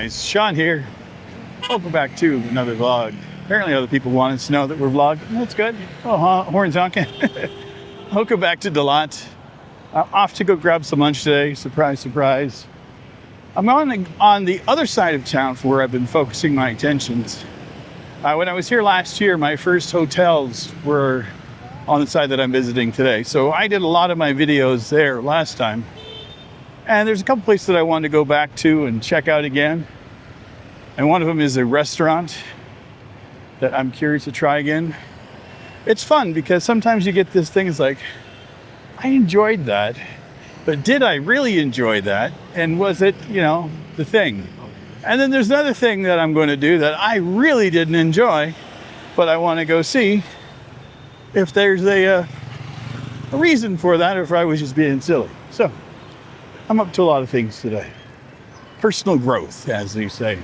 guys, Sean here. Welcome back to another vlog. Apparently other people want us to know that we're vlogging. That's good. Oh, horns honking. Welcome back to Dalat. I'm off to go grab some lunch today. Surprise, surprise. I'm on the other side of town for where I've been focusing my attentions. When I was here last year, my first hotels were on the side that I'm visiting today. So I did a lot of my videos there last time. And there's a couple places that I wanted to go back to and check out again. And one of them is a restaurant that I'm curious to try again. It's fun because sometimes you get this thing, it's like, I enjoyed that, but did I really enjoy that? And was it, the thing? And then there's another thing that I'm going to do that I really didn't enjoy, but I want to go see if there's a reason for that or if I was just being silly. So I'm up to a lot of things today. Personal growth, as they say.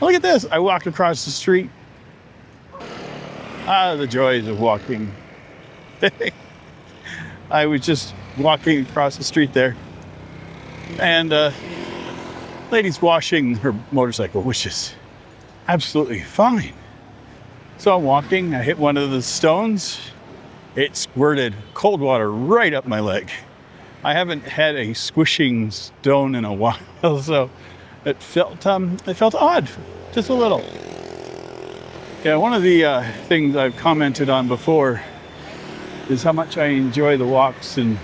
Look at this. I walked across the street. The joys of walking. I was just walking across the street there. And lady's washing her motorcycle, which is absolutely fine. So I'm walking. I hit one of the stones. It squirted cold water right up my leg. I haven't had a squishing stone in a while, so it felt odd, just a little. Yeah, one of the things I've commented on before is how much I enjoy the walks and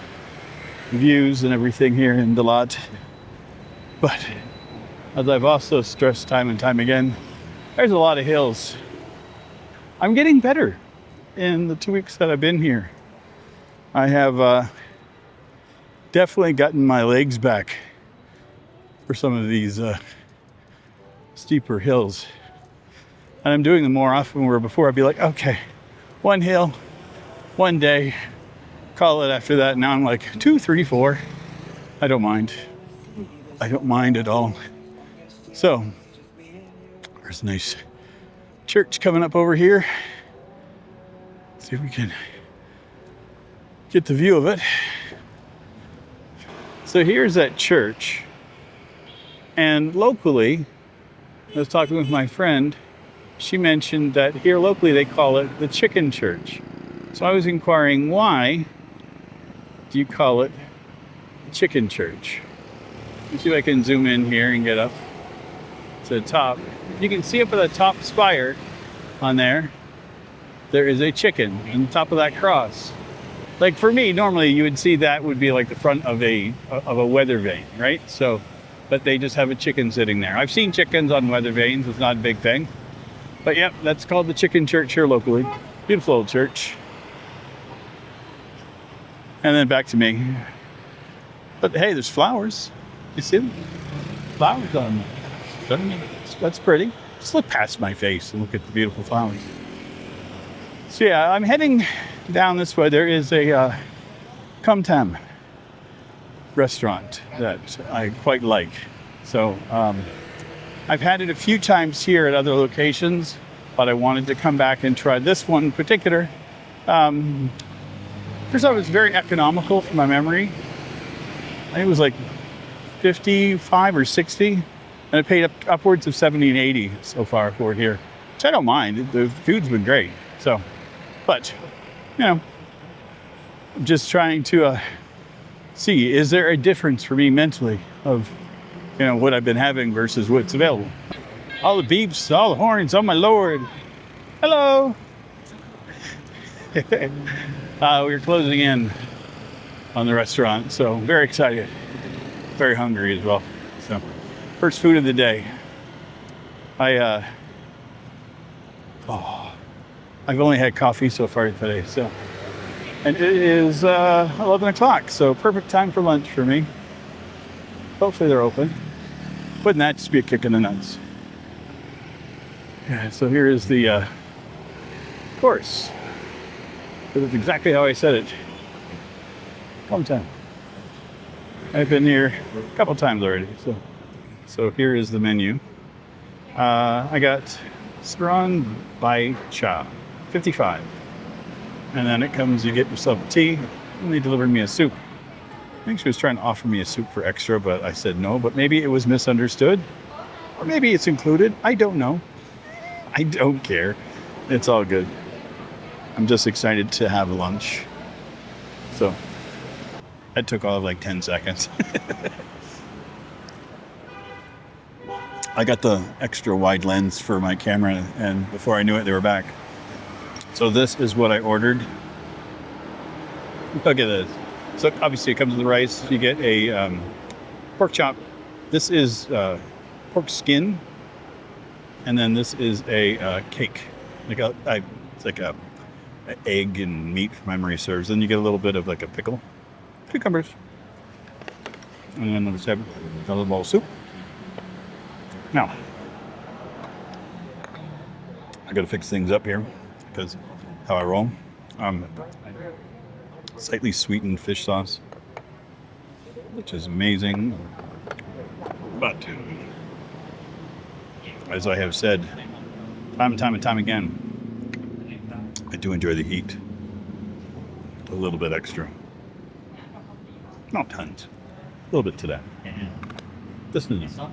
views and everything here in Dalat. But as I've also stressed time and time again, there's a lot of hills. I'm getting better in the 2 weeks that I've been here. I have definitely gotten my legs back for some of these steeper hills. And I'm doing them more often, where before I'd be like, okay, one hill, one day, call it after that. Now I'm like 2, 3, 4. I don't mind. I don't mind at all. So there's a nice church coming up over here. See if we can get the view of it. So here's that church. And locally, I was talking with my friend. She mentioned that here locally they call it the Chicken Church. So I was inquiring, why do you call it Chicken Church? Let's see if I can zoom in here and get up to the top. You can see up at the top spire on there, there is a chicken on the top of that cross. Like for me, normally you would see that would be like the front of a weather vane, right? So, but they just have a chicken sitting there. I've seen chickens on weather vanes, it's not a big thing. But yep, that's called the Chicken Church here locally. Beautiful old church. And then back to me. But hey, there's flowers. You see them? Flowers on them. That's pretty. Just look past my face and look at the beautiful flowers. So yeah, I'm heading down this way. There is a Com Tam restaurant that I quite like. So I've had it a few times here at other locations, but I wanted to come back and try this one in particular. First off, it's very economical from my memory. I think it was like 55 or 60, and I paid upwards of 70 and 80 so far for it here, which I don't mind. The food's been great. So, but, I'm just trying to see, is there a difference for me mentally of, what I've been having versus what's available? All the beeps, all the horns, oh my Lord. Hello. We're closing in on the restaurant, so very excited, very hungry as well. So, first food of the day. I've only had coffee so far today, so, and it is 11 o'clock, so perfect time for lunch for me. Hopefully they're open. Wouldn't that just be a kick in the nuts? Yeah, so here is the course. That's exactly how I said it. Com Tam. I've been here a couple times already, so here is the menu. I got Strong by Cha, 55. And then it comes, you get yourself a tea, and they delivered me a soup. I think she was trying to offer me a soup for extra, but I said no, but maybe it was misunderstood. Or maybe it's included. I don't know. I don't care. It's all good. I'm just excited to have lunch. So that took all of like 10 seconds. I got the extra wide lens for my camera, and before I knew it, they were back. So this is what I ordered. Look at this. So obviously it comes with the rice. You get a pork chop. This is pork skin. And then this is a cake. It's like a egg and meat, if memory serves. Then you get a little bit of like a pickle. Cucumbers. And then let's have a little bowl of soup. Now, I gotta fix things up here because how I roll. Slightly sweetened fish sauce, which is amazing. But as I have said time and time again, I do enjoy the heat a little bit extra. Not tons. A little bit to that. This is enough.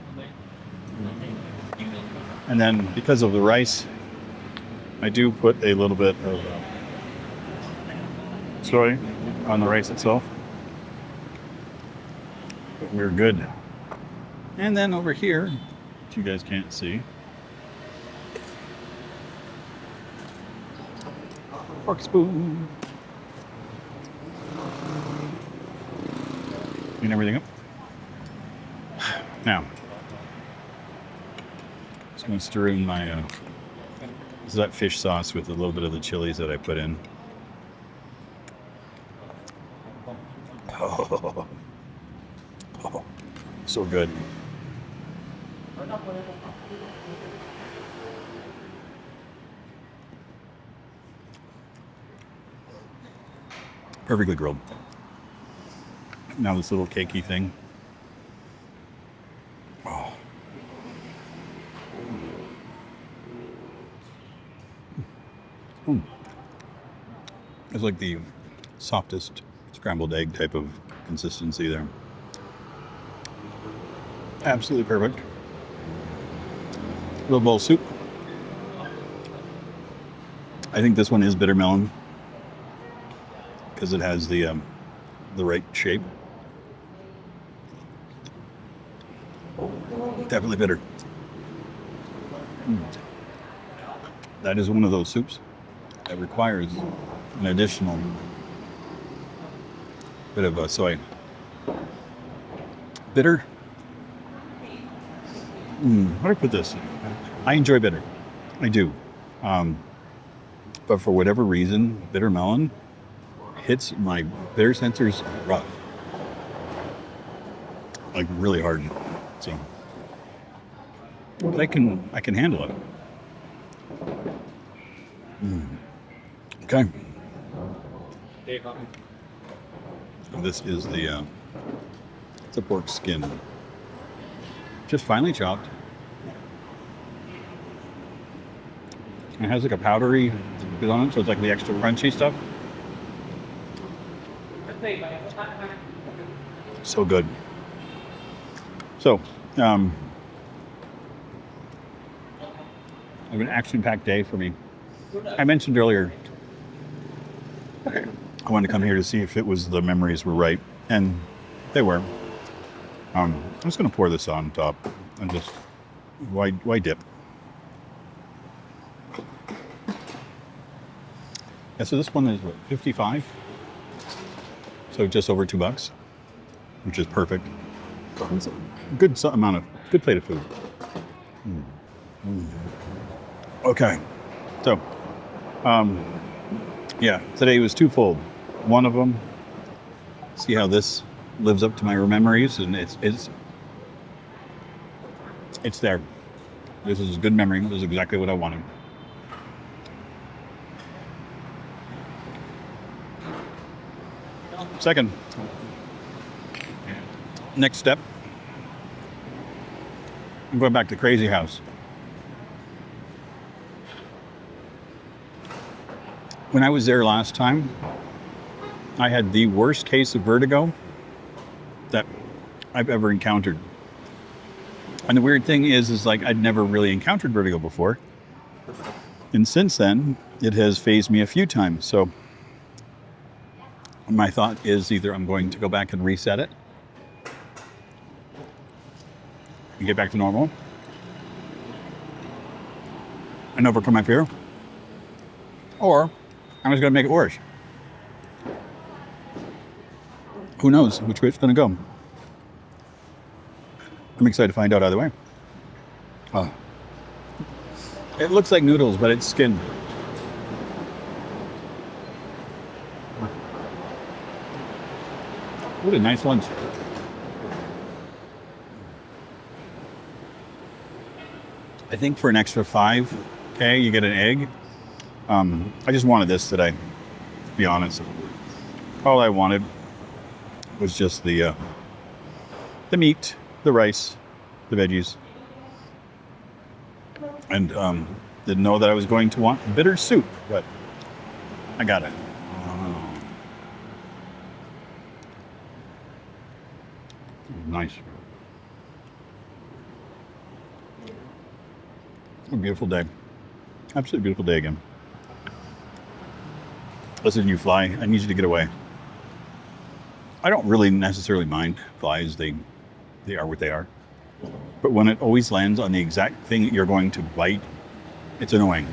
And then because of the rice, I do put a little bit of soy on the rice itself. But we're good. And then over here, which you guys can't see, fork spoon. Clean everything up. Now, just going to stir in my this is that fish sauce with a little bit of the chilies that I put in. Oh, so good. Perfectly grilled. Now this little cakey thing. Oh. It's like the softest scrambled egg type of consistency there. Absolutely perfect. Little bowl of soup. I think this one is bitter melon because it has the right shape. Definitely bitter. That is one of those soups that requires an additional bit of soy. Bitter. How do I put this? I enjoy bitter. I do. But for whatever reason, bitter melon hits my bitter sensors rough. Like really hard. So but I can handle it. Okay. And this is it's a pork skin. Just finely chopped. It has like a powdery bit on it, so it's like the extra crunchy stuff. So good. So, an action-packed day for me. I mentioned earlier I wanted to come here to see if it was the memories were right, and they were. I'm just going to pour this on top and just why dip? Yeah, so this one is what, 55? So just over $2, which is perfect. It's a good plate of food. Okay, so yeah, today was twofold. One of them, see how this lives up to my memories, and it's there. This is a good memory. This is exactly what I wanted. Second, next step, I'm going back to Crazy House. When I was there last time, I had the worst case of vertigo that I've ever encountered. And the weird thing is like I'd never really encountered vertigo before. And since then, it has phased me a few times. So my thought is either I'm going to go back and reset it and get back to normal and overcome my fear, or I'm just going to make it worse. Who knows which way it's going to go? I'm excited to find out either way. Oh. It looks like noodles, but it's skin. What a nice lunch. I think for an extra $5K, you get an egg. I just wanted this today, to be honest. All I wanted was just the meat, the rice, the veggies. And didn't know that I was going to want bitter soup, but I got it. Nice. A beautiful day. Absolutely beautiful day again. Listen, you fly, I need you to get away. I don't really necessarily mind flies. They are what they are. But when it always lands on the exact thing that you're going to bite, it's annoying.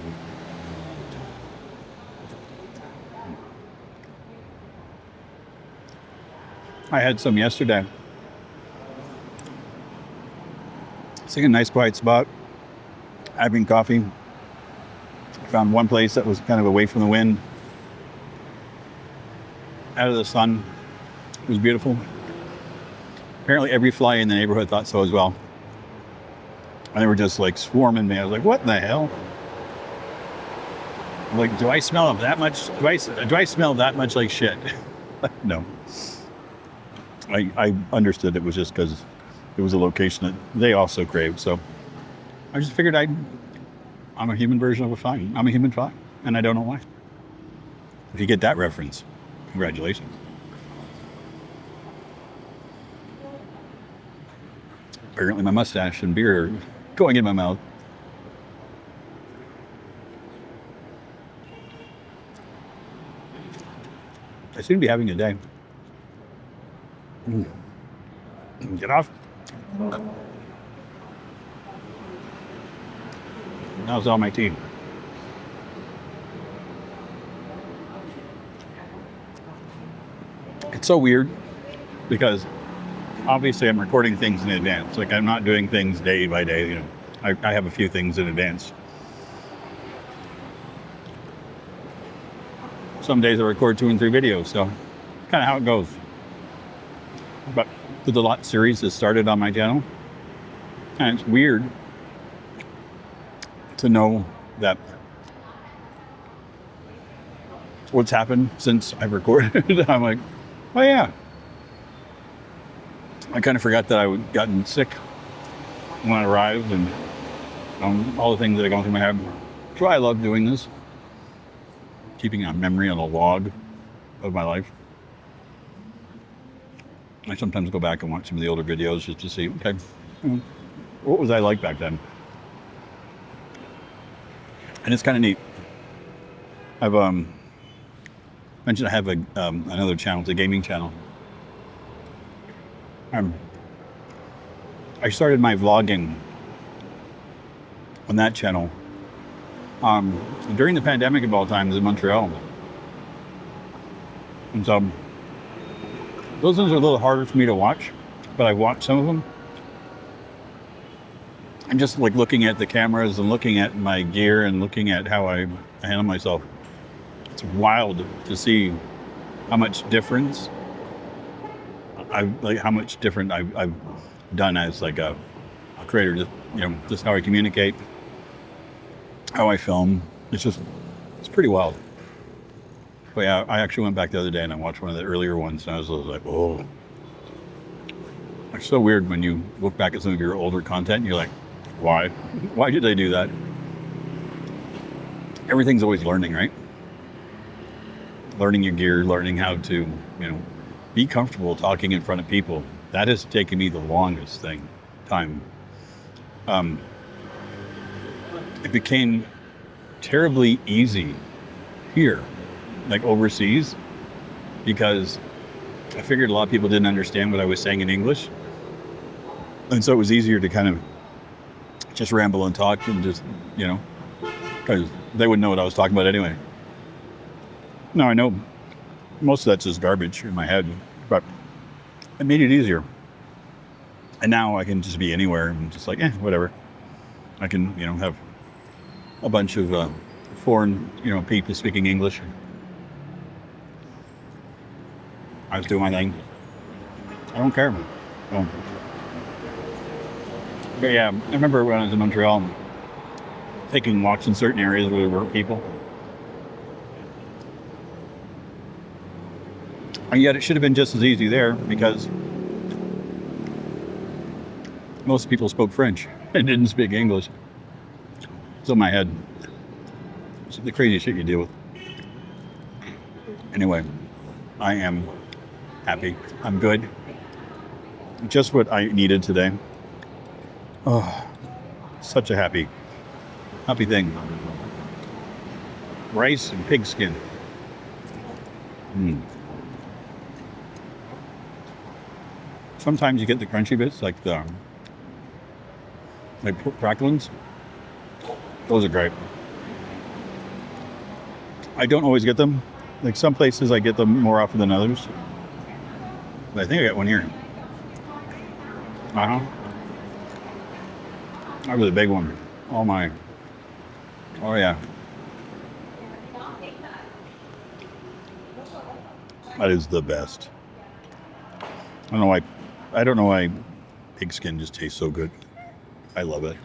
I had some yesterday. Sitting in a nice quiet spot, having coffee. I found one place that was kind of away from the wind, out of the sun. It was beautiful. Apparently every fly in the neighborhood thought so as well. And they were just like swarming me. I was like, what in the hell? I'm like, do I smell that much? Do I smell that much like shit? No. I understood it was just because it was a location that they also craved. So I just figured I'm a human version of a fly. I'm a human fly, and I don't know why. If you get that reference, congratulations. Apparently my mustache and beard are going in my mouth. I seem to be having a day. Get off. Now's all my tea. It's so weird because obviously I'm recording things in advance. Like I'm not doing things day by day. You know, I have a few things in advance. Some days I record 2 and 3 videos, so kind of how it goes. But the Dalat series has started on my channel, and it's weird to know that what's happened since I've recorded. I'm like, oh yeah. I kind of forgot that I had gotten sick when I arrived, and all the things that are going through my head. That's why I love doing this. Keeping a memory on a log of my life. I sometimes go back and watch some of the older videos just to see, okay, what was I like back then? And it's kind of neat. I've mentioned I have another channel, it's a gaming channel. I started my vlogging on that channel during the pandemic of all times in Montreal. And so those ones are a little harder for me to watch, but I've watched some of them. I'm just like looking at the cameras and looking at my gear and looking at how I handle myself. It's wild to see how much difference how much different I've done as like a creator. Just, you know, just how I communicate, how I film. It's pretty wild. But yeah, I actually went back the other day and I watched one of the earlier ones, and I was like, oh. It's so weird when you look back at some of your older content and you're like, why? Why did I do that? Everything's always learning, right? Learning your gear, learning how to, be comfortable talking in front of people. That has taken me the longest time. it became terribly easy here, like overseas, because I figured a lot of people didn't understand what I was saying in English. And so it was easier to kind of just ramble and talk and just, because they wouldn't know what I was talking about anyway. Now I know most of that's just garbage in my head, but it made it easier. And now I can just be anywhere and just like, whatever. I can, have a bunch of foreign, people speaking English. I was doing my thing. I don't care. So, but yeah, I remember when I was in Montreal, taking walks in certain areas where there were people. And yet it should have been just as easy there because most people spoke French and didn't speak English. It's in my head. It's the crazy shit you deal with. Anyway, I am happy. I'm good. Just what I needed today. Oh, such a happy thing. Rice and pig skin. Sometimes you get the crunchy bits, like cracklings. Those are great. I don't always get them. Like some places I get them more often than others. But I think I got one here. That was a big one. Oh yeah. That is the best. I don't know why pig skin just tastes so good. I love it.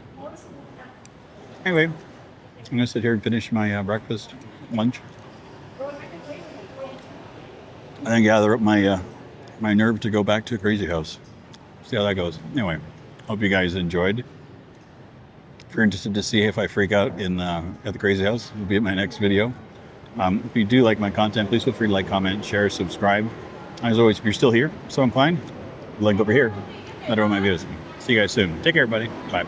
Anyway, I'm gonna sit here and finish my lunch. And then gather up my nerve to go back to Crazy House. See how that goes. Anyway, hope you guys enjoyed. If you're interested to see if I freak out at the Crazy House, it'll be in my next video. If you do like my content, please feel free to like, comment, share, subscribe. As always, if you're still here, so inclined, link over here. Let everyone my videos. See you guys soon. Take care, everybody. Bye.